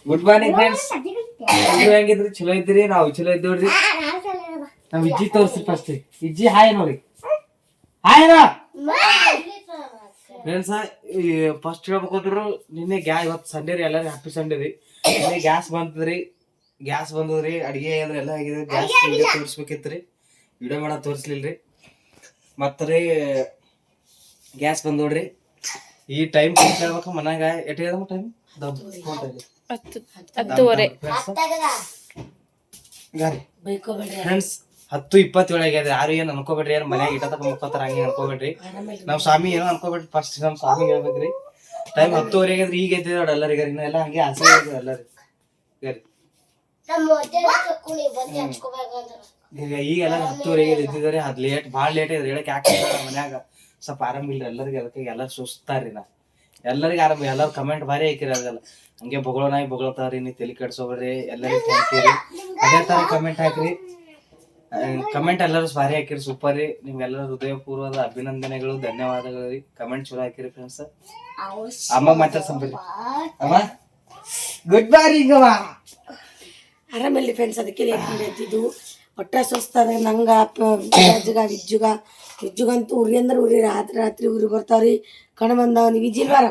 Good morning friends. ನೀವು ಹೆಂಗಿದ್ರಿ? ಚಲೋ ಇದ್ದೀರಿ? ನಾವು ಚಲೋ ಇದ್ದೀವ್ರಿ. ನಾವ್ ಇಜ್ಜಿ ತೋರಿಸಿ ಫಸ್ಟ್. ಇಜ್ಜಿ ಹಾಯ್ ನೋಡಿ. Hi friends. ಫಸ್ಟ್ ಹೇಳ್ಬೇಕಂದ್ರು ನಿನ್ನೆ ಇವತ್ತು ಸಂಡೇ ರೀ, ಎಲ್ಲರೂ ಹ್ಯಾಪಿ ಸಂಡೇ ರೀ. ನಿನ್ನೆ ಗ್ಯಾಸ್ ಬಂದದ್ರಿ. ಅಡಿಗೆ ಎಲ್ಲ ಆಗಿದೆ. ಗ್ಯಾಸ್ ವಿಡಿಯೋ ತೋರಿಸ್ಬೇಕಿತ್ರಿ, ವಿಡಿಯೋ ಮಾಡೋ ತೋರಿಸ್ಲಿಲ್ರಿ. ಮತ್ರಿ ಗ್ಯಾಸ್ ಬಂದೋಡ್ರಿ. ಈ ಟೈಮ್ ಹೇಳ್ಬೇಕು ಮನ್ಯಾಗ ಎಟ್ ಟೈಮ್ 10:30 ಫ್ರೆಂಡ್ಸ್. 10:27 ಆಗ್ಯದ. ಯಾರು ಏನ್ ಅನ್ಕೋಬೇಡ್ರಿ, ಏನ್ ಮನ್ಯಾಗ ಇಟ್ಟ ಮುಕ್ಕೋತಾರ ಹಂಗೆ ಅನ್ಕೋಬೇಡ್ರಿ. ನಾವ್ ಸ್ವಾಮಿ ಏನೋ ಅನ್ಕೋಬೇಡ್ರಿ. ಫಸ್ಟ್ ನಮ್ ಸ್ವಾಮಿ ಹೇಳ್ಬೇಕ್ರಿ. ಟೈಮ್ 10:30 ಆಗ್ಯದ್ರಿ. ಈಗ ಎದ್ದಿದ್ ನೋಡ್ರಿ ಎಲ್ಲರಿಗ. ಇನ್ನೆಲ್ಲ ಹಂಗೆ ಆಸೆ ಎಲ್ಲರಿ ಈಗೆಲ್ಲ 10:30 ಎದ್ದಿದ್ದಾರೆ. ಅದ್ ಭಾಳ ಲೇಟ್ ಇದೆ ಹೇಳಕ್. ಯಾಕಂದ್ರೆ ಮನ್ಯಾಗ ಸ್ವಲ್ಪ ಆರಾಮಿಲ್ರಿ ಎಲ್ಲರಿಗೆ. ಅದಕ್ಕೆ ಎಲ್ಲರೂ ಸುಸ್ತಾರ್ರಿ. ಎಲ್ಲರಿಗೂ ಆರಾಮ. ಎಲ್ಲರೂ ಕಮೆಂಟ್ ಭಾರಿ ಹಾಕಿರಿ. ಅದೆಲ್ಲ ಹಂಗೆ ಬೊಗಳತಾವ್ರಿ, ನೀ ತಲೆ ಕೆಡ್ಸೋಬೇಡ್ರಿ. ಎಲ್ಲರಿಗೂ ಅದೇ ತರ ಕಮೆಂಟ್ ಹಾಕ್ರಿ. ಕಮೆಂಟ್ ಎಲ್ಲರೂ ಭಾರಿ ಹಾಕಿರಿ, ಸೂಪರ್ ರೀ. ನಿಮ್ಗೆಲ್ಲರೂ ಹೃದಯಪೂರ್ವದ ಅಭಿನಂದನೆಗಳು, ಧನ್ಯವಾದಗಳು ರೀ. ಕಮೆಂಟ್ ಚಲೋ ಹಾಕಿರಿ ಫ್ರೆಂಡ್ಸ್. ಅಮ್ಮ ಮಾತಾಡ್ಸಂಬ್ರಿ. ಅಮ್ಮ ಗುಡ್ ಮಾರ್ನಿಂಗ್ ಅಮ್ಮ. ಆರಾಮಲ್ಲಿ ಫ್ರೆಂಡ್ಸ್. ಅದಕ್ಕೆ ಲೇಟ್ ಮಾಡಿದ್ದು. ಹೊಟ್ಟೆ ಸುಸ್ತಾದ ನಂಗ ವಿಜ್ಜುಗಂತೂ ಉರಿ ಅಂದ್ರೆ ಉರಿ. ರಾತ್ರಿ ಉರಿ ಬರ್ತಾವ್ರಿ. ಕಣ್ ಬಂದವನಿ ವಿಜಿಲ್ವಾರ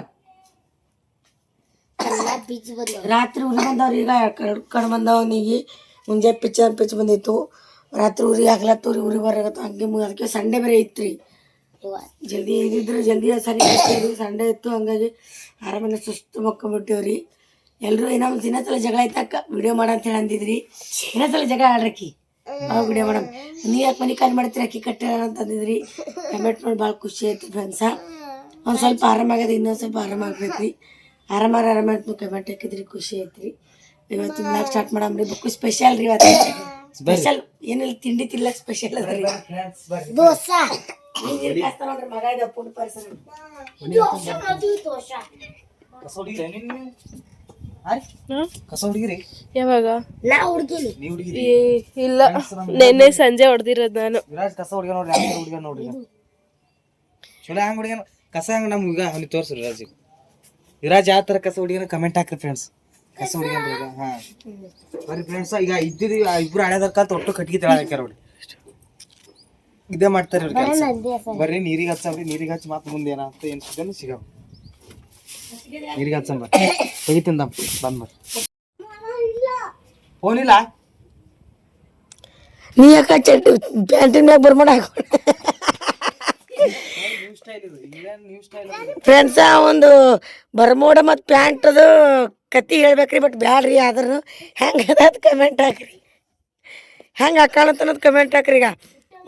ರಾತ್ರಿ ಉರಿ ಬಂದವ್ರಿ. ಈಗ ಕಣ್ ಬಂದವನಿಗೆ ಮುಂಜಾನೆ ಪಿಚ್ ಬಂದಿತ್ತು. ರಾತ್ರಿ ಉರಿ ಆಗ್ಲತ್ತವ್ರಿ. ಉರಿ ಬರಾಗತ್ತ ಹಂಗೆ. ಅದಕ್ಕೆ ಸಂಡೇ ಬೇರೆ ಇತ್ತು ರೀ. ಜಲ್ದಿ ಇದ್ದಿದ್ರು ಜಲ್ದಿ ಸರಿ ಸಂಡೇ ಇತ್ತು. ಹಂಗಾಗಿ ಆರಾಮನೆ ಸುಸ್ತು ಮಕ್ಕೊಂಬಿಟ್ಟಿವ್ರಿ. ಎಲ್ಲರೂ ಇನ್ನೊಂದು ಇನ್ನೊಂದ್ಸಲ ಜಗಳ ಆಯ್ತಾಕ ವಿಡಿಯೋ ಮಾಡ ಅಂತ ಹೇಳಿ ಅಂದಿದ್ರಿ. ಇನ್ನೊಂದ್ಸಲ ಜಗಳ ಆಡ್ರಕ್ಕಿ ಅವಾಗ ವಿಡಿಯೋ ಮಾಡಮ್. ನೀ ಯಾಕೆ ಮನೆ ಕಾಲ್ ಮಾಡ್ತೀರಿ ಅಕ್ಕಿ ಕಟ್ಟೆ ಅಂತ ಅಂದಿದ್ರಿ. ಕಮೆಂಟ್ ಮಾಡಿ ಭಾಳ ಖುಷಿ ಆಯ್ತು ಫ್ರೆಂಡ್ಸ. ಒಂದು ಸ್ವಲ್ಪ ಆರಾಮಾಗ್ಯದ, ಇನ್ನೊಂದು ಸ್ವಲ್ಪ ಆರಾಮಾಗ್ಬೇಕ್ರಿ. ಆರಾಮಾಗಿ ಕಮೆಂಟ್ ಹಾಕಿದ್ರಿ, ಖುಷಿ ಆಯ್ತು ರೀ. ಇವತ್ತು ತಿನ್ನಕ್ಕೆ ಸ್ಟಾರ್ಟ್ ಮಾಡಮ್ರಿ. ಬುಕ್ಕು ಸ್ಪೆಷಲ್ ರೀ. ಇವತ್ತು ಸ್ಪೆಷಲ್ ಏನಿಲ್ಲ, ತಿಂಡಿ ತಿನ್ಲಕ್ಕೆ ಸ್ಪೆಷಲ್ ಅದ ರೀ. ದೋಸೆ ನೋಡ್ರಿ ಮಗ ಇದೆ ಫುಡ್ ಪರ್ಸನ್. ಕಸ ಹುಡುಗಿರಿ ಯಾವಾಗ? ನಾ ಹುಡುಗಿನಿ. ಇಲ್ಲ, ನೆನ್ನೆ ಸಂಜೆ ಹೊಡೆದಿರೋದು ನಾನು. ವಿರಾಜ್ ಕಸ ಹುಡುಗ ನೋಡ್ರಿ. ಯಾವ ಹುಡುಗ ನೋಡ್ರಿ ಚಲೋ ಹಂಗ ಹುಡುಗ ಕಸ ಹಂಗ ನಮ್ಗ ಅವ್ನಿಗೆ ತೋರ್ಸ್ರಿ. ವಿರಾಜ್ ಯಾವ ತರ ಕಸ ಹುಡುಗಿನ ಕಮೆಂಟ್ ಹಾಕ್ರಿ ಫ್ರೆಂಡ್ಸ್. ಕಸ ಹುಡುಗ ಹಾ ಬರ್ರಿ ಫ್ರೆಂಡ್ಸ್. ಈಗ ಇದ್ದಿದ್ದು ಇಬ್ರು ಹಳೆದಕ್ಕ ಒಟ್ಟು ಕಟ್ಗಿ ತೆಳ ಹಾಕ್ಯಾರ ನೋಡಿ. ಇದೇ ಮಾಡ್ತಾರೆ ಇವ್ರ ಕೆಲಸ. ಬರ್ರಿ ನೀರಿಗೆ ಹಚ್ಚವ್ರಿ. ನೀರಿಗೆ ಹಚ್ಚಿ ಮಾತು ಮುಂದೆ ಏನಂತ ಏನ್ ಸಿಗಲ್ಲ ಸಿಗವ. ನೀರಿಗೆ ಹಚ್ಚಂಬ ತೆಗಿತಿಂದ ಬಂದ್ ಬರ್ರಿ. ಫೋನ್ ಇಲ್ಲ ನೀ ಯಾಕ ಚಡ್ಡಿ ಪ್ಯಾಂಟಿನ ಮ್ಯಾಗ ಬರ್ಮಾಡ ಹಾಕೊಂಡ ಫ್ರೆಂಡ್ಸ. ಒಂದು ಬರ್ಮೋಡ ಮತ್ತು ಪ್ಯಾಂಟದು ಕತ್ತಿ ಹೇಳ್ಬೇಕ್ರಿ. ಬಟ್ ಬ್ಯಾಡ್ರಿ. ಆದ್ರೂ ಹೆಂಗೆ ಅದ ಕಮೆಂಟ್ ಹಾಕ್ರಿ. ಹೆಂಗೆ ಹಾಕೋಣತ್ ಅನ್ನೋದು ಕಮೆಂಟ್ ಹಾಕ್ರಿ. ಈಗ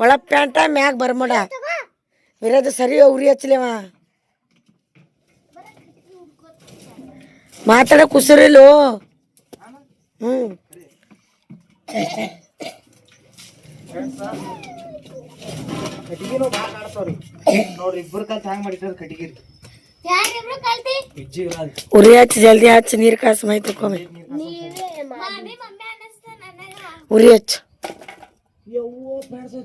ಒಳ ಪ್ಯಾಂಟ ಮ್ಯಾಗ ಬರ್ಮೋಡ ಇರೋದು ಸರಿ. ಉರಿ ಹಚ್ಚಲೇವ ಮಾತಾಡೋಕೆ ಉಸಿರಿಲ್ಲೋ. ಕಟ್ಟಿಗಿನೂ ಭಾಳ ಕಾಡ್ತಾವ್ರಿ ನೋಡ್ರಿ. ಇಬ್ಬರು ಕಲ್ತು ಹ್ಯಾಂಗ ಮಾಡಿಟ್ಟಾರ ಕಟ್ಟಿಗಿರಿ. ಉರಿ ಹಚ್ಚಿ ಜಲ್ದಿ ಹಚ್ಚಿ ನೀರು ಕಾಸು ಮೈ ತಕ್ಕೊಮ್ಮೆ. ಉರಿ ಹಚ್ಚು.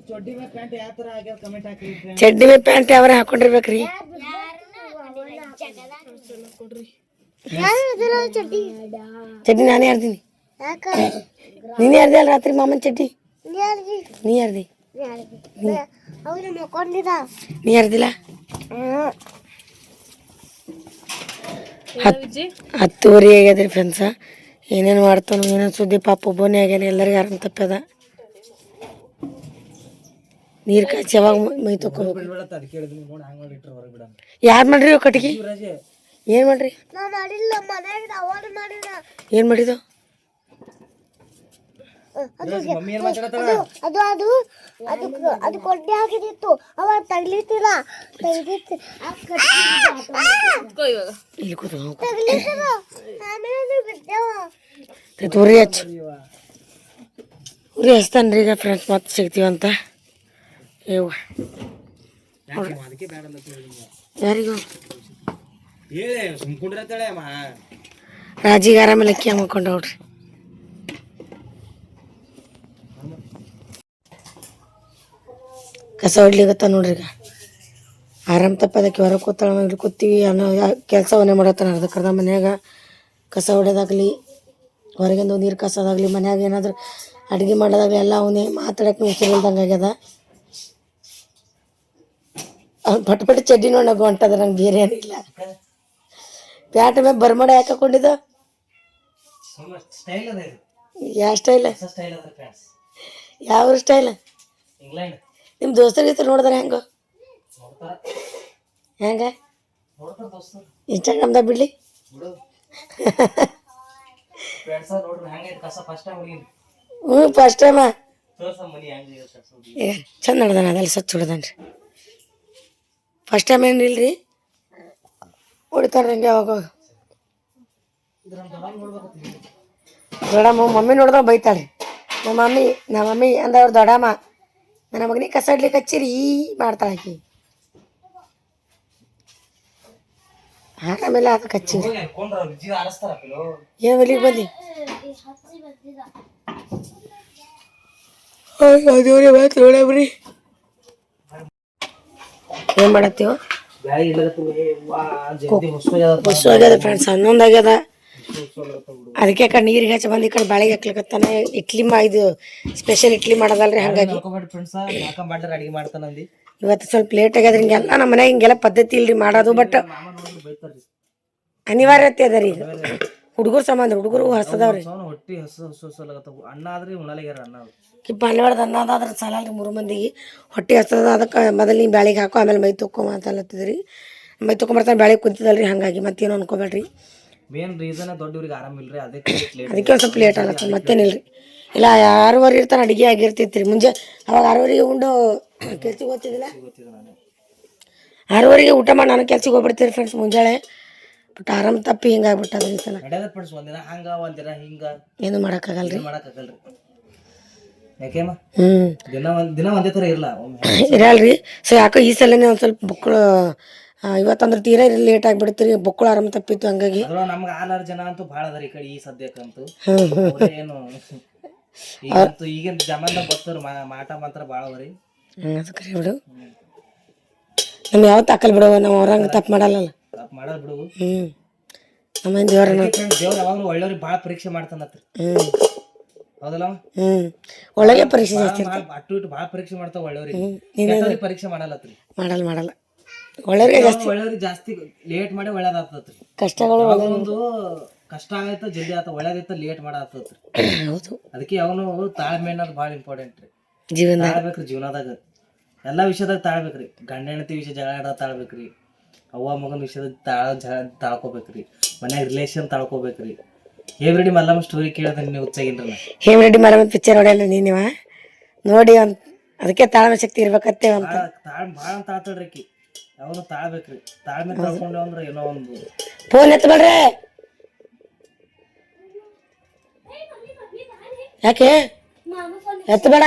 ಚಡ್ಡಿ ಮೇಲೆ ಪ್ಯಾಂಟ್ ಯಾವ ತರ ಆಗ್ಯಾವ ಕಮೆಂಟ್ ಹಾಕ್ರಿ. ಚಡ್ಡಿ ಮೇಲೆ ಪ್ಯಾಂಟ್ ಯಾವಾರ ಹಾಕೊಂಡಿರ್ಬೇಕ್ರಿ. ಚಡ್ಡಿ ನಾನೇ ಹರ್ದೀನಿ. ನೀನೇ ಹರ್ದಿ ಅಲ್ಲ ರಾತ್ರಿ ಮಾಮನ್ ಚಡ್ಡಿ. ನೀ ಹರ್ದಿ. ನೀ ಹರ್ದಿಲ್ಲ. 10:30 ಆಗ್ಯದ್ರಿ ಫ್ರೆಂಡ್ಸ. ಏನೇನು ಮಾಡ್ತಾನೋ ಏನೇನು ಸುದ್ದಿ. ಪಾಪ ಒಬ್ಬನೇ ಆಗ್ಯಾನ. ಎಲ್ಲರಿಗೂ ಆರಾಮ ತಪ್ಪದ. ನೀರು ಕಾಯ್ಸಿ ಯಾವಾಗ ಮೈ ತಕ್ಕೋಬೇಕು. ಯಾರು ಮಾಡ್ರಿ ಕಟ್ಟಿಗೆ? ಏನು ಮಾಡ್ರಿ? ಏನು ಮಾಡಿದ್ದು? ಅದು ಕೊಡ್ಡೆ ಹಾಕಿದಿತ್ತು. ಅವಾಗ ತಗ್ಲಿತಿಲ್ಲ. ಉರಿ ಹಚ್ಚ. ಉರಿ ಹಚ್ತಾನ್ರಿ ಈಗ ಫ್ರೆಂಡ್ಸ್. ಮತ್ತೆ ಸಿಗ್ತೀವಂತ. ಯಾರಿಗೂ ರಾಜಿಗೆ ಆರಾಮಿಲ್ಲ. ಅಕ್ಕಿ ಹಾಕೊಂಡ ನೋಡ್ರಿ. ಕಸ ಹೊಡ್ಲಿಗತ್ತ ನೋಡ್ರಿ. ಈಗ ಆರಾಮ್ ತಪ್ಪದಕ್ಕೆ ಹೊರಗೆ ಕೂತಾಳ. ಇಲ್ಲಿ ಕೂತೀವಿ ಅನ್ನೋ ಕೆಲಸವನ್ನೇ ಮಾಡತ್ತಾನ. ಅರ್ಧಕ್ಕರ್ಧ ಮನ್ಯಾಗ ಕಸ ಹೊಡ್ಯೋದಾಗಲಿ ಹೊರಗಿಂದ ನೀರು ಕಸೋದಾಗಲಿ ಮನ್ಯಾಗ ಏನಾದರೂ ಅಡುಗೆ ಮಾಡೋದಾಗಲಿ ಎಲ್ಲ ಅವನೇ ಮಾತಾಡೋಕೆ ಉಸಿರಿಲ್ದಂಗೆ ಆಗ್ಯದ. ಅವ್ನು ಪಟ್ ಪಟ್ ಚಡ್ಡಿ ನೋಡೋಕೆ ಹೊಂಟದ, ನಂಗೆ ಬೇರೆ ಏನಿಲ್ಲ. ಪ್ಯಾಂಟ್ ಮೇಲೆ ಬರ್ಮಡ ಯಾಕೆ ಹಾಕೊಂಡಿದ್ದ? ಸ್ಟೈಲ್ ಅದ ಇದು, ಯಾವ ಸ್ಟೈಲ್? ಸ್ಟೈಲ್ ಅದ ಫ್ರೆಂಡ್ಸ್. ಯಾವ ಸ್ಟೈಲ್? ಇಂಗ್ಲೆಂಡ್. ನಿಮ್ಮ ದೋಸ್ತರಿಗೆ ನೋಡಿದ್ರೆ ಹೆಂಗೋ ನೋಡ್ತಾರ ಹೆಂಗೆ ನೋಡ್ತಾರ ದೋಸ್ತರು ಇನ್ಸ್ಟಾಗ್ರಾಮ್ದಾಗ ಬಿಡ್ಲಿ ಬಿಡು. ಫ್ರೆಂಡ್ಸ್ ನೋಡ್ರಿ ಹೆಂಗೈತೆ ಕಸ ಫಸ್ಟ್ ಟೈಮ್ ಹುಡುಗಿ ಹ್ಞೂ ಫಸ್ಟ್ ಟೈಮ ತೋರ್ಸ ಮನಿ ಹೆಂಗೆ ಕಸ ಹುಡುಗಿ. ಈಗ ಚಂದ ನೋಡ್ದಾನ, ಅದೆಲ್ಲ ಸ್ವಚ್ಛ ಹೊಡ್ದಾನ್ರಿ. ಫಸ್ಟ್ ಟೈಮ್ ಏನಿಲ್ರಿ, ಹೊಡಿತಾರ್ರಿ ಹಂಗೆ ಅವಾಗ. ದೊಡ್ಡಮ್ಮ ಮಮ್ಮಿ ನೋಡ್ದಾಗ ಬೈತಾಳೆ. ನಮ್ಮ ಮಮ್ಮಿ ಅಂದವ್ರು ದೊಡ್ಡಮ್ಮ ನನ್ನ ಮಗನಿಗೆ ಕಸ ಇಡ್ಲಿಕ್ಕೆ ಹಚ್ಚಿರಿ ಮಾಡ್ತಾಳೆ ಆಕಿ. ಆಮೇಲೆ ಅದಕ್ಕೆ ಹಚ್ಚಿರಿ. ಏನು ಇಲ್ಲಿಗೆ ಬಂದು ನೋಡ್ರಿ ಏನು ಮಾಡತ್ತೀವ? ಬಸ್ಸು ಆಗ್ಯದ ಫ್ರೆಂಡ್ಸ್, 11 ಆಗ್ಯದ. ಅದಕ್ಕೆ ಕಡೆ ನೀರಿಗೆ ಹಚ್ಚಿ ಬಂದು ಈ ಕಡೆ ಬಾಳೆಗೆ ಹಾಕ್ಲಿಕತ್ತಾನ. ಇಡ್ಲಿ ಇದು ಸ್ಪೆಷಲ್ ಇಡ್ಲಿ ಮಾಡೋದಲ್ರಿ, ಹಾಗಾಗಿ ಇವತ್ತು ಸ್ವಲ್ಪ ಲೇಟ್ ಆಗ್ಯದ್ರಿ. ಹಿಂಗೆಲ್ಲ ನಮ್ಮ ಮನ್ಯಾಗ ಹಿಂಗೆಲ್ಲ ಪದ್ಧತಿ ಇಲ್ರಿ ಮಾಡೋದು, ಬಟ್ ಅನಿವಾರ್ಯತೆ ಅದ ರೀ. ಹುಡುಗರು ಸಂಬಂಧ ಹುಡುಗರು ಹಸದವ್ರಿ. ಕಿಪ್ಪ ಅನ್ವಾಡ್ದು ಅನ್ನೋದಾದ್ರೆ ಸಾಲಲ್ರಿ 3 ಮಂದಿಗೆ ಹೊಟ್ಟೆ ಹಸದ. ಅದಕ್ಕೆ ಮೊದಲು ನೀವು ಬ್ಯಾಳಿಗೆ ಹಾಕೋ ಆಮೇಲೆ ಮೈ ತೊಗೊಂಬ ಅಂತಲತ್ತಿದ್ರಿ. ಮೈ ತೊಗೊಂಬರ್ತಾನೆ ಬ್ಯಾಳಿಗೆ ಕುಂತಿದಲ್ರಿ, ಹಾಗಾಗಿ ಮತ್ತೇನು ಅನ್ಕೋಬೇಡ್ರಿ. ಮೇನ್ ರೀಸನ್ ದೊಡ್ಡವ್ರಿಗೆ ಆರಾಮಿಲ್ರಿ, ಅದಕ್ಕೆ ಒಂದು ಸ್ವಲ್ಪ ಲೇಟ್ ಆಗತ್ತೆ, ಮತ್ತೇನಿಲ್ರಿ. ಇಲ್ಲ 6:15 ಇರ್ತಾನೆ ಅಡುಗೆ ಆಗಿರ್ತೈತ್ರಿ. ಮುಂಜೆ ಅವಾಗ 6:15 ಉಂಡು ಕೆಲ್ಸಕ್ಕೆ ಹೋಗ್ತಿದ್ದಿಲ್ಲ. 6:15 ಊಟ ಮಾಡಿ ನಾನು ಕೆಲ್ಸಕ್ಕೆ ಹೋಗ್ಬಿಡ್ತೀರಿ ಫ್ರೆಂಡ್ಸ್ ಮುಂಜಾನೆ. ಬಟ್ ಆರಾಮ್ ತಪ್ಪಿ ಹಿಂಗಾಗ್ಬಿಟ್ಟದ್ರಿ ಈ ಸಲ. ಏನು ಮಾಡೋಕ್ಕಾಗಲ್ರಿ. ದಿನ ಒಂದೇ ಥರ ಇರಲ್ರಿ. ಸೊ ಯಾಕೋ ಈ ಸಲನೇ ಒಂದು ಸ್ವಲ್ಪ ಬುಕ್ಕಳು ಇವತ್ತಂದ್ರೆ ತೀರಾ ಲೇಟ್ ಆಗಿಬಿಡ್ತೀರಿ. ಬುಕ್ಕಳು ಆರಾಮ ತಪ್ಪಿತ್ತು, ಹಂಗಾಗಿ ನಮ್ಗೆ 6 ಜನ ಅಂತೂ ಭಾಳ ಅದ ಈ ಕಡೆ ಈ ಸದ್ಯಕ್ಕಂತೂ. ಏನು ಈಗಿನ ಜಮಾನ್ದಾಗ ಬರ್ತಾರ ಮಾಟ ಮಾತ್ರ ಭಾಳ ಅವರಿ. ಅದಕ್ಕೆ ಬಿಡು, ನಮ್ಗೆ ಯಾವತ್ತು ಹಾಕಲ್ ಬಿಡವ, ನಾವು ಅವ್ರಂಗೆ ತಪ್ಪು ಮಾಡಲ್ಲ. ಮಾಡೋದು ಬಿಡು. ನಮ್ಮ ದೇವ್ರ ದೇವ್ರು ಯಾವಾಗಲೂ ಒಳ್ಳೆಯವ್ರಿಗೆ ಭಾಳ ಪರೀಕ್ಷೆ ಮಾಡ್ತಾನತ್ರಿ. ಹೌದಲ್ಲ? ಒಳಗೆ ಪರೀಕ್ಷೆ ಜಾಸ್ತಿ ಅಟ್ಟು ಇಟ್ಟು ಭಾಳ ಪರೀಕ್ಷೆ ಮಾಡ್ತಾವ ಒಳ್ಳೆಯವ್ರಿಗೆ. ಪರೀಕ್ಷೆ ಮಾಡಲ್ಲತ್ರಿ, ಮಾಡಲ್ಲ. ಒಳ್ಳೆಯವ್ರಿಗೆ ಜಾಸ್ತಿ ಲೇಟ್ ಮಾಡಿ ಒಳ್ಳೇದಾಗ್ತತ್ರಿ. ಕಷ್ಟಗಳು ಒಂದು ಕಷ್ಟ ಆಗೈತ ಜಲ್ದಿ ಆತ, ಒಳ್ಳೇದೈತ ಲೇಟ್ ಮಾಡಾತತ್ರಿ. ಹೌದು. ಅದಕ್ಕೆ ಅವನು ತಾಳ್ಮೆ ಅನ್ನೋದು ಭಾಳ ಇಂಪಾರ್ಟೆಂಟ್ ರೀ. ತಾಳ್ಬೇಕ್ರಿ ಜೀವನದಾಗ, ಎಲ್ಲಾ ವಿಷಯದಾಗ ತಾಳ್ಬೇಕ್ರಿ. ಗಂಡ ಹೆಂಡತಿ ವಿಷಯ ಜಗಳ ಆಡೋದು ತಾಳ್ಬೇಕ್ರಿ. ಅವ್ವ ಮಗನ ವಿಷಯದಾಗ ತಾಳ್ಕೋಬೇಕ್ರಿ. ಮನ್ಯಾಗ ರಿಲೇಷನ್ ತಾಳ್ಕೋಬೇಕ್ರಿ. ಹೇಮರೆಡ್ಡಿ ಮಲ್ಲಮ್ಮ ಸ್ಟೋರಿ ಕೇಳಿದ್ರೆ ನೀವು ಹುಚ್ಚಾಗಿಲ್ರಿ. ಹೇಮರೆಡ್ಡಿ ಮಲ್ಲಮ್ಮ ಪಿಕ್ಚರ್ ನೋಡಲ್ಲ ನೀವ ನೋಡಿ, ಅದಕ್ಕೆ ತಾಳ್ಮೆ ಶಕ್ತಿ ಇರ್ಬೇಕತ್ತೇವ ಅಂತ. ಭಾಳ ತಾಳ್ತಾಳ್ರಿ ಆಕಿ. ಅವನು ತಾಳ್ಬೇಕ್ರಿ. ತಾಳ್ಮೆ ತಾಳ್ಕೊಂಡೆ ಅಂದ್ರೆ ಏನೋ ಒಂದು. ಫೋನ್ ಎತ್ತಬೇಡ್ರಿ. ಯಾಕೆ ಎತ್ತಬೇಡ?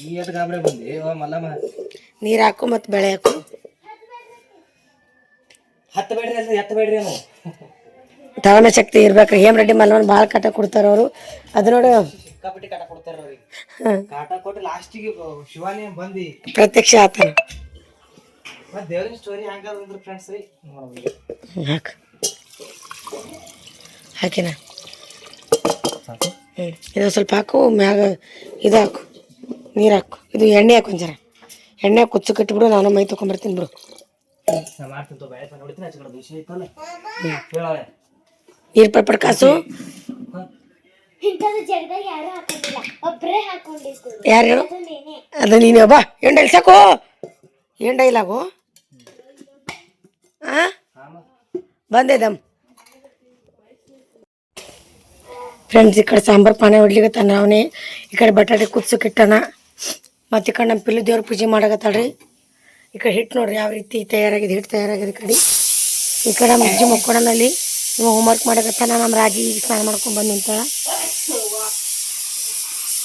ಈ ಎತ್ ಗಾಬರಿ ಬಂದಿ ಮಲ್ಲಮ್ಮ. ನೀರ್ ಹಾಕು ಮತ್ ಬೆಳೆ ಹಾಕು. ಎತ್ತಬೇಡ್ರಿ ಅನು. ತಾಳ್ಮೆ ಶಕ್ತಿ ಇರ್ಬೇಕ್ರಿ. ಹೇಮರೆಡ್ಡಿ ಮಲ್ಲಮ್ಮನ ಭಾಳ ಕಾಟ ಕೊಡ್ತಾರ ಅವರು. ಅದು ನೋಡಿ ಸಿಕ್ಕಾಪಟ್ಟಿ ಕಾಟ ಕೊಡ್ತಾರ ಅವ್ರಿಗೆ. ಕಾಟ ಕೊಟ್ಟು ಲಾಸ್ಟಿಗೆ ಶಿವಾನಿ ಬಂದಿ ಪ್ರತ್ಯಕ್ಷ ಆತನ. ದೇವ್ರಿನ ಸ್ಟೋರಿ ಹಂಗಾದ್ರೆ ಫ್ರೆಂಡ್ಸ್ ರೀ. ಹಾಕು ಹಾಕಿನ ಇದು ಸ್ವಲ್ಪ ಹಾಕು. ಮ್ಯಾಗ ಇದು ಹಾಕು, ನೀರು ಹಾಕು. ಇದು ಎಣ್ಣೆ ಹಾಕು, ಒಂಚರ ಎಣ್ಣೆ ಕುಚ್ಚು ಕಟ್ಟಿಬಿಡು. ನಾನು ಮೈ ತೊಗೊಂಬರ್ತೀನಿ ಬಿಡು. ನೀರು ಪಡ್ಪಡ್ ಕಾಸು. ಯಾರು ಹೇಳು? ಅದು ನೀನು ಬಾ. ಎಂಡ ಇಲ್ಲಿ ಸಾಕು. ಎಂಡ ಇಲ್ಲಾಗು. ಬಂದೆ ದಮ್ ಫ್ರೆಂಡ್ಸ್. ಈ ಕಡೆ ಸಾಂಬಾರು ಪಾನೆ ಹೊಡ್ಲಿಕತ್ತಾನ ಅವನೇ. ಈ ಕಡೆ ಬಟಾಟೆ ಕುದ್ಸಕ್ಕಿಟ್ಟಾನ. ಮತ್ತು ಈ ಕಡೆ ನಮ್ಮ ಪಿಲ್ಲು ದೇವ್ರ ಪೂಜೆ ಮಾಡಕತ್ತಾಳ್ರಿ. ಈ ಕಡೆ ಹಿಟ್ಟು ನೋಡ್ರಿ ಯಾವ ರೀತಿ ತಯಾರಾಗಿದೆ, ಹಿಟ್ಟು ತಯಾರಾಗಿದೆ. ಈ ಕಡೆ ನಮ್ಮ ಅಜ್ಜಿ ಮಕ್ಕೋಣನಲ್ಲಿ ನೀವು ಹೋಮ್ವರ್ಕ್ ಮಾಡಕತ್ತಾನ. ನಮ್ಮ ರಾಗಿ ಸ್ನಾನ ಮಾಡ್ಕೊಂಡು ಬಂದು ನಿಂತಾಳ.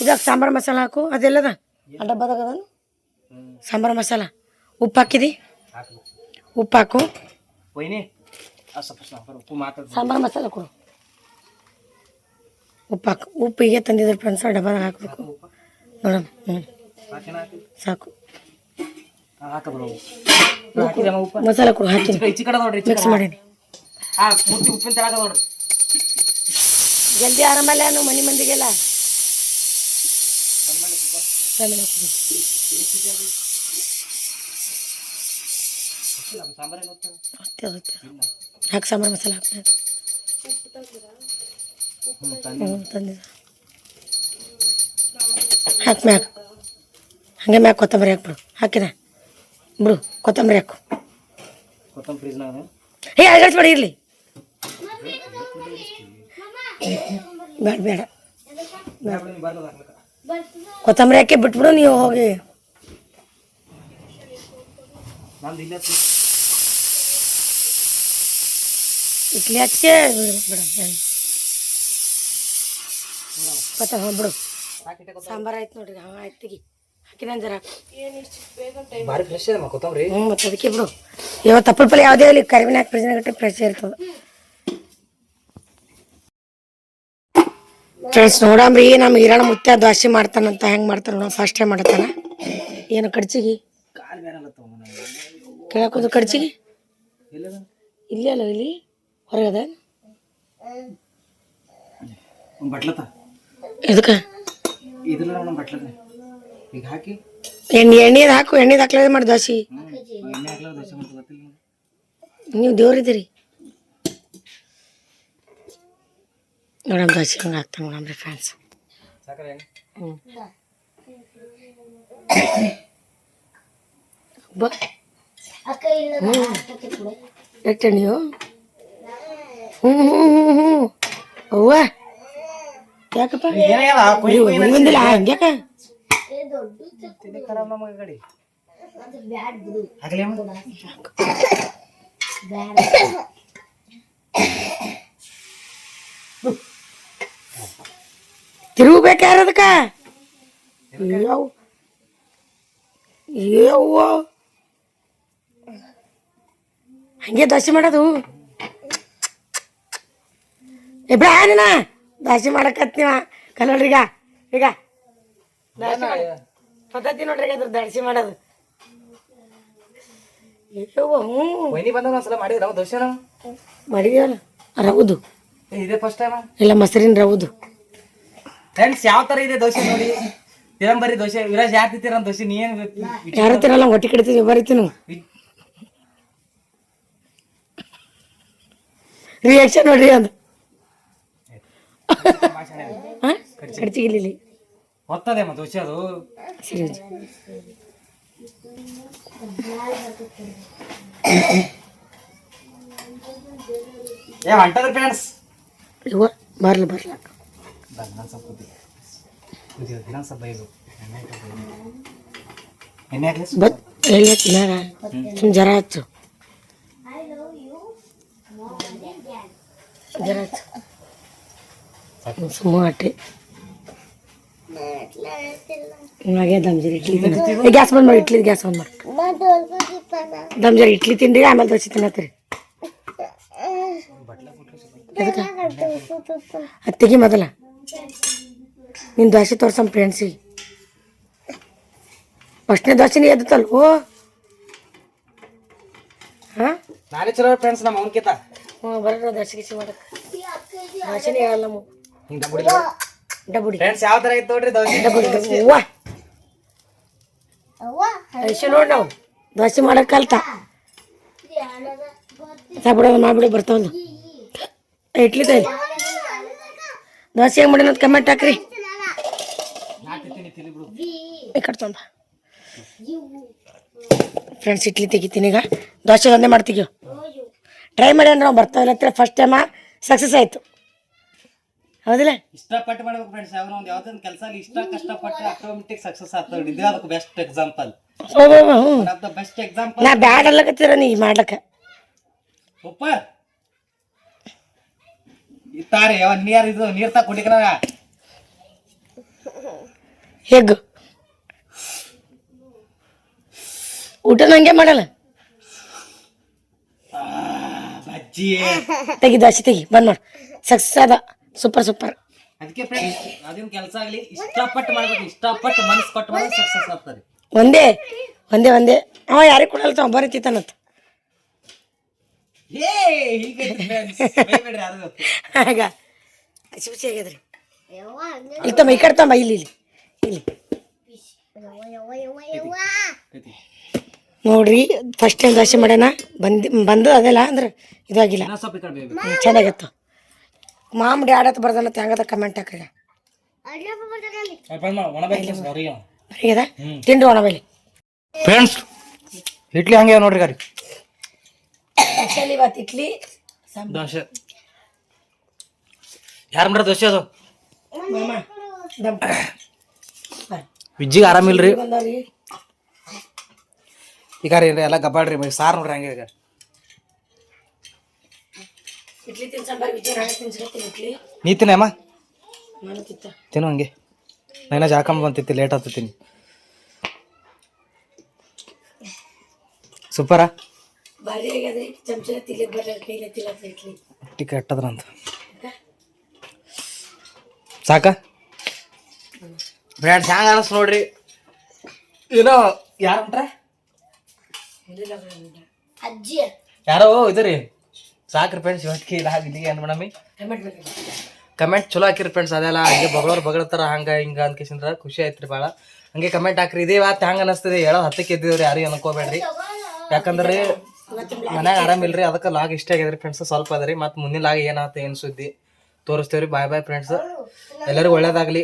ಇದಾಗ ಸಾಂಬಾರು ಮಸಾಲ ಹಾಕು. ಅದೆಲ್ಲದ ಆ ಡಬ್ಬದಾಗ ಸಾಂಬಾರು ಮಸಾಲ. ಉಪ್ಪು ಹಾಕಿದಿ? ಉಪ್ಪು ಹಾಕು. ಸಾಂಬಾರು ಮಸಾಲ ಕೊಡು. ಉಪ್ಪು ಹಾಕು. ಉಪ್ಪು ಹೀಗೆ ತಂದಿದ್ರು ಫ್ರೆಂಡ್ಸ್, ಡಬ್ಬದಾಗ ಹಾಕಬೇಕು ನೋಡಮ್ಮ. ಸಾಕು. ಮಸಾಲ ಕೊಡು. ಹಾಕಿ ಮಿಕ್ಸ್ ಮಾಡೀನಿ. ಜಲ್ದಿ ಆರಾಮಲ್ಲ ಮನೆ ಮಂದಿಗೆಲ್ಲ ಹಾಕಿ ಸಾಂಬಾರು ಮಸಾಲ ತಂದಿದ್ದ ಹಾಕಿ ಮ್ಯಾಗ ಹಂಗೆ ಮ್ಯಾಗ ಕೊತ್ತಂಬರಿ ಹಾಕ್ಬಿಡು ಹಾಕಿದ ಬಿಡು ಕೊತ್ತಂಬರಿ ಹಾಕು ಹೇ ಅಡ್ಗಡ್ಸ್ಬೇಡಿ ಇರಲಿ ಬೇಡ ಬೇಡ ಕೊತ್ತಂಬರಿ ಹಾಕಿ ಬಿಟ್ಬಿಡು ನೀವು ಹೋಗಿ ಇಡ್ಲಿ ಹಚ್ಚಿ ಬಿಡು ಬಿಡು ಸಾಂಬಾರು ಆಯ್ತು ನೋಡ್ರಿ ಆಯ್ತು ತೆಗಿ ಹಾಕಿದ ಜರ ಭಾರಿ ಫ್ರೆಶ್ ಇದೆ ಕೊತ್ತಂಬರಿ. ಮತ್ತು ಅದಕ್ಕೆ ಬಿಡು ಇವತ್ತು ತಪ್ಪಲ್ ಪಲ್ಯ ಯಾವುದೇ ಇಲ್ಲಿ ಕರಿವಿನ ಹಾಕಿ ಫ್ರಿಜ್ನಾಗ ಇಟ್ಟು ಫ್ರೆಶ್ ಇರ್ತದೆ. ಫ್ರೆಂಡ್ಸ್ ನೋಡಂಬ್ರಿ ನಮ್ಮ ಹಿರಣ ಮುತ್ಯ ದೋಸೆ ಮಾಡ್ತಾನಂತ ಹೆಂಗೆ ಮಾಡ್ತಾನೆ ನೋಡ ಫಸ್ಟ್ ಟೈಮ್ ಮಾಡತ್ತಾನ. ಏನು ಕಡ್ಚಿಗಿ ಕೇಳಕ್ಕೋದು ಕಡ್ಚಿಗಿ ಇಲ್ಲಿ ಅಲ್ಲ ಇಲ್ಲಿ ಹೊರಗದ ಬಟ್ಲತ್ತ ಇದಕ್ಕೆ ಇದ್ರಲ್ಲ ಬಟ್ಲತ್ತ ಈಗ ಹಾಕಿ ಎಣ್ಣೆದು ಹಾಕು ಎಣ್ಣೆದು ಹಾಕ್ಲೇ ಮಾಡಿ ದೋಸೆ. ಎಣ್ಣೆ ಹಾಕ್ಲ ದೋಸೆ ಮಾಡ್ತಾ ಗೊತ್ತಿಲ್ಲ ನೀವು ದೇವ್ರಿದ್ದೀರಿ ನೋಡಮ್ ದೋಸೆ ಹಂಗೆ ಹಾಕ್ತಾನೆ ನೋಡಮ್ರಿ ಫ್ರೆಂಡ್ಸ್. ಸಾಕ್ರೆ ಹ್ಞೂ ಎಷ್ಟು ನೀವು ಹ್ಞೂ ಅವ್ವ ಯಾಕಪ್ಪ ಬಂದಿಲ್ಲ ಹಂಗ್ಯಾಕ ಖರಾಬ್ ನಮಗೆ ಗಡಿ ಹಾಕಲಿ ತಿರುಗಬೇಕಾರ ಅದಕ್ಕ ಯವ್ವ ಹಂಗೆ ದೋಸೆ ಮಾಡೋದು ಇಬ್ರಾಹಿನ ದೋಸೆ ಮಾಡಕತ್ತೀವ ಕಲ್ಲೋಡ್ರಿ ಈಗ ಪದ್ಧತಿ ನೋಡ್ರಿ ಅದ್ರ ದೋಸೆ ಮಾಡೋದು. ವೈನಿ ಬಂದಾಗ ಒಂದ್ಸಲ ಮಾಡಿದ್ರ ದೋಸೆ ನಾವು ಮಾಡಿದೀವಲ್ಲ ರವುದು ಇದೇ ಫಸ್ಟ್ ಟೈಮ್ ಇಲ್ಲ ಮೊಸರಿನ ರವುದು. ಫ್ರೆಂಡ್ಸ್ ಯಾವ ತರ ಇದೆ ದೋಸೆ ನೋಡಿ ತಿರಂಬರಿ ದೋಸೆ ವಿರಾಜ್ ಯಾರು ತಿಂತೀರ ದೋಸೆ ನೀ ಏನು ಯಾರು ತಿನ್ನಲ್ಲ ಹೊಟ್ಟೆ ಕಡಿತೀವಿ ಬರೀತೀವಿ ರಿಯಾಕ್ಷನ್ ನೋಡ್ರಿ ಅದು ಕಡ್ಚಿಗಿಲ್ಲಿ ಹೊತ್ತದೆ ಮ ದೋಸೆ ಅದು ಸರಿ ಏ ಹೊಂಟದ ಫ್ರೆಂಡ್ಸ್ ಇವ ಬರ್ಲಿ ಬತ್ ಮ್ಯಾಗ ಸುಮ್ ಜರ ಹಚ್ಚು ಜರ ಹಚ್ಚು ಸುಮ್ಮ ಅಟ್ಟೆ ಹಾಗೆ ದಮ್ಜರಿ ಇಡ್ಲಿ ತಿನ್ನ ಗ್ಯಾಸ್ ಬಂದ್ ಮಾಡಿ ಇಡ್ಲಿ ಗ್ಯಾಸ್ ಬಂದ್ ಮಾಡಿ ದಮ್ಜರಿ ಇಡ್ಲಿ ತಿಂದ್ರಿ ಆಮೇಲೆ ದೋಸೆ ತಿನ್ನತ್ತೀರಿ ಅತ್ತಿಗೆ ಮೊದಲ ನಿನ್ನ ದೋಸೆ ತೋರ್ಸಮ್ ಫ್ರೆಂಡ್ಸಿಗೆ ಫಸ್ಟ್ನೇ ದೋಸೆನೇ ಎದ್ದತ್ತಲ್ಲ ಓ ಹಾಂ ನಾನೇ ಚಲೋ ಫ್ರೆಂಡ್ಸ್ ನಮ್ಮ ಅವನ್ಕಿತ ಹ್ಞೂ ಬರೋಣ ದೋಸೆ ಗಿಸಿ ಮಾಡಕ್ಕೆ ದೋಸೆನೇ ಹೇಳಲ್ಲ ನಮ್ಮ ಡಬುಡಿ ಫ್ರೆಂಡ್ಸ್ ಯಾವ ತರ ಇತ್ತು ನೋಡ್ರಿ ದೋಸೆ ಡಬುಡಿ ಐಶು ನೋಡಿ ನಾವು ದೋಸೆ ಮಾಡಕ್ಕೆ ಕಲ್ತ ಸಾಬಿಡೋದು ಮಾಡ್ಬಿಡಿ ಬರ್ತಾವಲ್ಲ ಇಡ್ಲಿ ತೈ ದೋಸೆ ಹೆಂಗೆ ಮಾಡಿ ಕಮೆಂಟ್ ಹಾಕ್ರಿ ಕಟ್ತೊಂಬ ಫ್ರೆಂಡ್ಸ್ ಇಡ್ಲಿ ತೆಗಿತೀನಿ ಈಗ ದೋಸೆ ಒಂದೇ ಮಾಡ್ತೀವಿ ಟ್ರೈ ಮಾಡಿ ಅಂದ್ರೆ ನಾವು ಬರ್ತಾವಿಲ್ಲ ಹತ್ರ ಫಸ್ಟ್ ಟೈಮ ಸಕ್ಸಸ್ ಆಯಿತು ಹೌದಿಲ್ಲ ಇಷ್ಟಪಟ್ಟು ಮಾಡ್ಬೇಕು ಫ್ರೆಂಡ್ಸ್ ಒಂದು ಯಾವ್ದೊಂದು ಕೆಲಸ ಇಷ್ಟ ಕಷ್ಟಪಟ್ಟು ಆಟೋಮೆಟಿಕ್ ಸಕ್ಸಸ್ ಆಗ್ತದೆ ಇದೇ ಅದಕ್ಕೆ ಬೆಸ್ಟ್ ಎಕ್ಸಾಂಪಲ್ ಬೆಸ್ಟ್ ಎಕ್ಸಾಂಪಲ್ ನಾ ಬ್ಯಾಡ್ ಅಲ್ಲಕತ್ತೀರ ನೀ ಮಾಡ್ಲಕ್ಕ ಸೂಪರ್ ಇತ್ತಾರೆ ನೀರ್ ಇದು ನೀರ್ ತಾ ಕುಡಿಕನ ಹೇಗ್ ಊಟ ನಂಗೆ ಮಾಡಲ್ಲ ಬಜ್ಜಿ ತೆಗಿ ದೋಸೆ ತೆಗಿ ಬಂದ್ ಮಾಡು ಸಕ್ಸಸ್ ಅದ ಸೂಪರ್ ಅದಕ್ಕೆ ಫ್ರೆಂಡ್ಸ್ ಅದೇನು ಕೆಲಸ ಆಗಲಿ ಇಷ್ಟಪಟ್ಟು ಮಾಡ್ಬೇಕು ಇಷ್ಟಪಟ್ಟು ಮನಸ್ಸು ಕೊಟ್ಟು ಮಾಡಿದ್ರೆ ಸಕ್ಸಸ್ ಆಗ್ತದೆ ಒಂದೇ ಒಂದೇ ಒಂದೇ ಅವ ಯಾರಿಗೆ ಕೊಡಲ್ಲ ತಾವ ಬರೀತಿತ್ತಾನಂತ ಏ ಹೀಗೆ ಫ್ರೆಂಡ್ಸ್ ಬೇಡ ಅದು ಆಗ ಹಸಿ ಬಿಸಿ ಆಗ್ಯದ್ರಿ ಇಲ್ಲಿ ತಮ್ಮ ಈ ಕಡೆ ತಮ್ಮ ಇಲ್ಲಿ ಇಲ್ಲಿ ನೋಡ್ರಿ ಫಸ್ಟ್ ಟೈಮ್ ದೋಸೆ ಮಾಡ್ಯಾನ ಬಂದು ಅದೆಲ್ಲ ಅಂದ್ರೆ ಇದಾಗಿಲ್ಲ ಚೆನ್ನಾಗಿತ್ತು ಮಾಮಡಿ ಆಡತ್ ಬರ್ದಲ್ಲ ಹೆಂಗದ ಕಮೆಂಟ್ ಹಾಕ್ರಿ ಬರೀಗದ ತಿಂಡ್ರಿ ಒಣ ಮೇಲೆ ಫ್ರೆಂಡ್ಸ್ ಇಡ್ಲಿ ಹಂಗೆ ನೋಡ್ರಿ ಗಾರಿ ಇವತ್ತು ಇಡ್ಲಿ ದೋಸೆ ಯಾರು ಮಾಡ್ರ ದೋಸೆ ಅದು ಮಾಮ ದಮ್ ವಿಜ್ಜಿಗೆ ಆರಾಮಿಲ್ರಿ ಬಂದವ್ರಿ ಈಗ ರೀ ಎಲ್ಲ ಗಬ್ಬಾಡ್ರಿ ಸಾರು ನೋಡ್ರಿ ಹಂಗೆ ಈಗ ಇಡ್ಲಿ ತಿನ್ಸಂಬಾರಿ ವಿಜಯ ನಾಳೆ ತಿನ್ಸ್ಕೊತೀನಿ ಇಡ್ಲಿ ನೀ ತಿನ್ನಮ್ಮ ನಾನು ತಿಂತ ತಿನ್ನು ಹಂಗೆ ನೈನ ಜಾಕಂಬ ಬಂತೈತಿ ಲೇಟ್ ಆಗ್ತೈತಿ ಸೂಪರಾ ಭಾರಿ ಆಗ್ಯದ್ರಿ ಚಮಚಲ ತಿಲ್ಲಕ್ ಬರ್ಲಿ ಕೈಲೇ ತಿಲ್ಲಕ್ ಇಡ್ಲಿ ಹೊಟ್ಟಿ ಕೆಟ್ಟದ್ರಂತ ಸಾಕ ಫ್ರೆಂಡ್ಸ್ ಹ್ಯಾಂಗ ಅನಸ್ ನೋಡ್ರಿ ಏನೋ ಯಾರು ಹೊಂಟ್ರ ಅಜ್ಜಿ ಯಾರೋ ಇದ್ರಿ ಸಾಕ್ರಿ ಫ್ರೆಂಡ್ಸ್ ಇವತ್ತಿಗೆ ಇಲ್ಲಿಗೆ ಏನು ಮೇಡಮ್ ಕಮೆಂಟ್ ಚಲೋ ಹಾಕಿರಿ ಫ್ರೆಂಡ್ಸ್ ಅದೆಲ್ಲ ಹಂಗೆ ಬಗಳತಾರ ಹಂಗ ಹಿಂಗ ಅನ್ಕೇಸಿಂದ್ರ ಖುಷಿ ಆಯ್ತ್ರಿ ಭಾಳ ಹಂಗೆ ಕಮೆಂಟ್ ಹಾಕ್ರಿ ಇದೇ ವಾತ್ ಹ್ಯಾಂಗ ಅನಸ್ತದೆ ಹೇಳೋ 10ಕ್ಕೆ ಎದ್ದಿದ್ರಿ ಯಾರು ಅನ್ಕೋಬೇಡ್ರಿ ಯಾಕಂದ್ರೆ ಮನ್ಯಾಗ ಆರಾಮಿಲ್ರಿ ಅದಕ್ಕೆ ಲಾಗ್ ಇಷ್ಟ ಆಗ್ಯದ್ರಿ ಫ್ರೆಂಡ್ಸ್ ಸ್ವಲ್ಪ ಅದರಿ ಮತ್ತು ಮುಂದಿನ ಲಾಗ್ ಏನಾಯ್ತು ಏನು ಸುದ್ದಿ ತೋರಿಸ್ತೇವ್ರಿ ಬಾಯ್ ಬಾಯ್ ಫ್ರೆಂಡ್ಸ್ ಎಲ್ಲರಿಗೂ ಒಳ್ಳೇದಾಗ್ಲಿ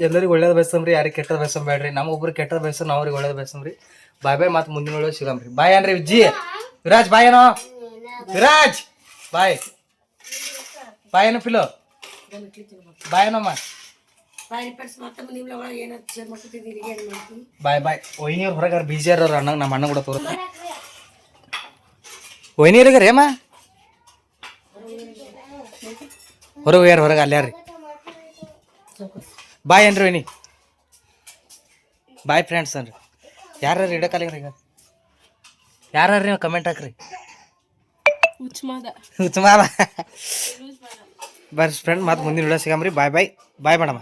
ಎಲ್ಲರಿಗೂ ಒಳ್ಳೇದು ಬಯಸಮ್ರಿ ಯಾರಿಗೆ ಕೆಟ್ಟದ್ ಬಯಸಂಬೇಡ್ರಿ ನಮಗೊಬ್ರು ಕೆಟ್ಟದ್ ಬಯಸ ಅವ್ರಿಗೆ ಒಳ್ಳೇದು ಬಯಸಮ್ರಿ ಬಾಯ್ ಬಾಯ್ ಮತ್ತು ಮುಂದಿನ ಒಳ್ಳೇದು ಸಿಗಮ್ರಿ ಬಾಯ್ ಅನ್ರಿ ವಿಜ್ಜಿ ವಿರಾಜ್ ಬಾಯ್ ಏನೋ ವಿರಾಜ್ ಬಾಯ್ ಬಾಯ್ ಏನೋ ಪಿಲೋ ಬಾಯ್ ಏನಮ್ಮ ಬಾಯ್ ಬಾಯ್ ಒಯ್ನಿಯವ್ರು ಹೊರಗಾರ ಬಿಜಿ ಯಾರ ಅಣ್ಣ ನಮ್ಮ ಅಣ್ಣ ಕೂಡ ತೋರ ಒಯ್ನಿಯರಿಗಾರ ಏಮ ಹೊರಗೆ ಯಾರು ಹೊರಗೆ ಅಲ್ಯಾರ ರೀ ಬಾಯ್ ಏನ್ರಿ ಒಯ್ನಿ ಬಾಯ್ ಫ್ರೆಂಡ್ಸ್ ಅನ್ರಿ ಯಾರು ಇಡಕಾಲಿಗ್ರಿ ಈಗ ಯಾರು ನೀವು ಕಮೆಂಟ್ ಹಾಕ್ರಿ ಹುಚ್ಚಮಾದ ಬರ್ರಿ ಫ್ರೆಂಡ್ ಮತ್ತೆ ಮುಂದಿನ ವಿಡಿಯೋ ಸಿಗಮ್ರಿ ಬಾಯ್ ಬಾಯ್ ಬಾಯ್ ಮೇಡಮ್